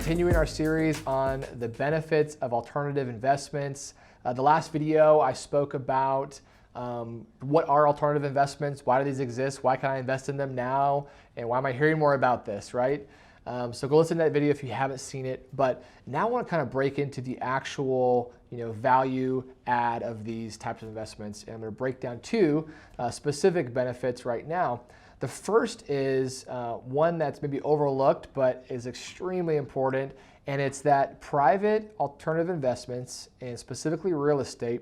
continuing our series on the benefits of alternative investments. The last video I spoke about what are alternative investments, why do these exist, why can I invest in them now, and why am I hearing more about this, right? So go listen to that video if you haven't seen it. But now I want to kind of break into the actual value add of these types of investments. And I'm going to break down two specific benefits right now. The first is one that's maybe overlooked but is extremely important, and it's that private alternative investments, and specifically real estate,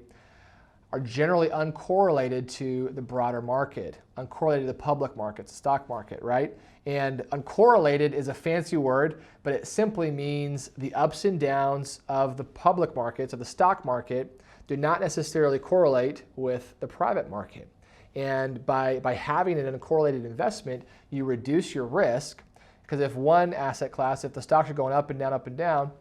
are generally uncorrelated to the broader market, uncorrelated to the public market, the stock market, right? And uncorrelated is a fancy word, but it simply means the ups and downs of the public markets, of the stock market, do not necessarily correlate with the private market. And by having an uncorrelated investment, you reduce your risk, because if one asset class, if the stocks are going up and down,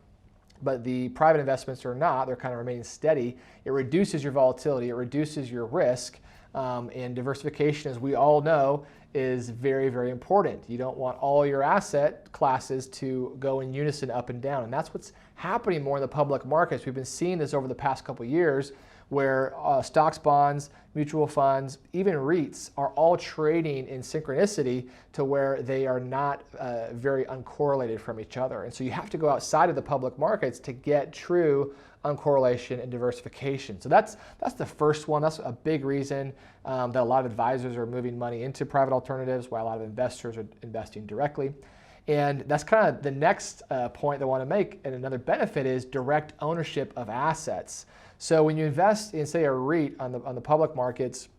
but the private investments are not, they're kind of remaining steady, it reduces your volatility, it reduces your risk, and diversification, as we all know, is very, very important. You don't want all your asset classes to go in unison up and down, and that's what's happening more in the public markets. We've been seeing this over the past couple of years, where stocks, bonds, mutual funds, even REITs are all trading in synchronicity to where they are not very uncorrelated from each other. And so you have to go outside of the public markets to get true uncorrelation and diversification. So that's the first one. That's a big reason that a lot of advisors are moving money into private alternatives, why a lot of investors are investing directly. And that's kind of the next point that I want to make. And another benefit is direct ownership of assets. So when you invest in, say, a REIT on the public markets,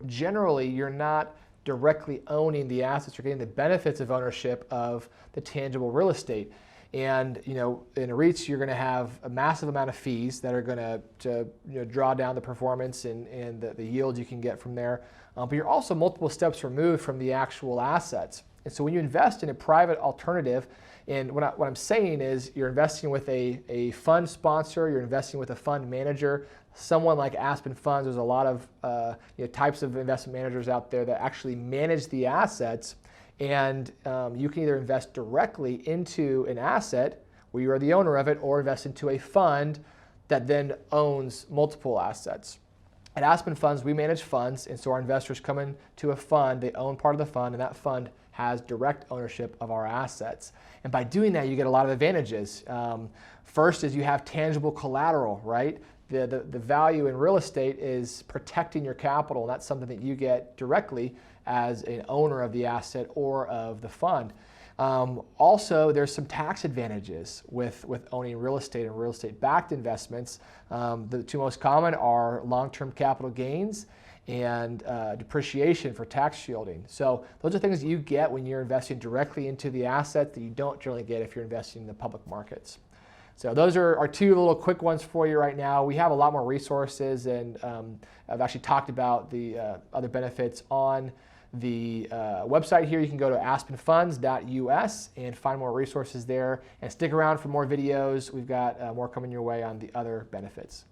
generally you're not directly owning the assets. You're getting the benefits of ownership of the tangible real estate. And in REITs, you're going to have a massive amount of fees that are going to draw down the performance and the yield you can get from there. But you're also multiple steps removed from the actual assets. And so when you invest in a private alternative, and what I'm saying is you're investing with a fund sponsor, you're investing with a fund manager, someone like Aspen Funds. There's a lot of types of investment managers out there that actually manage the assets, and you can either invest directly into an asset where you are the owner of it, or invest into a fund that then owns multiple assets. At Aspen Funds, we manage funds, and so our investors come into a fund, they own part of the fund, and that fund has direct ownership of our assets. And by doing that, you get a lot of advantages. First is you have tangible collateral, right? The value in real estate is protecting your capital, and that's something that you get directly as an owner of the asset or of the fund. Also, there's some tax advantages with owning real estate and real estate-backed investments. The two most common are long-term capital gains and depreciation for tax shielding. So those are things that you get when you're investing directly into the asset that you don't generally get if you're investing in the public markets. So those are our two little quick ones for you right now. We have a lot more resources, and I've actually talked about the other benefits on the website here. You can go to aspenfunds.us and find more resources there, and stick around for more videos. We've got more coming your way on the other benefits.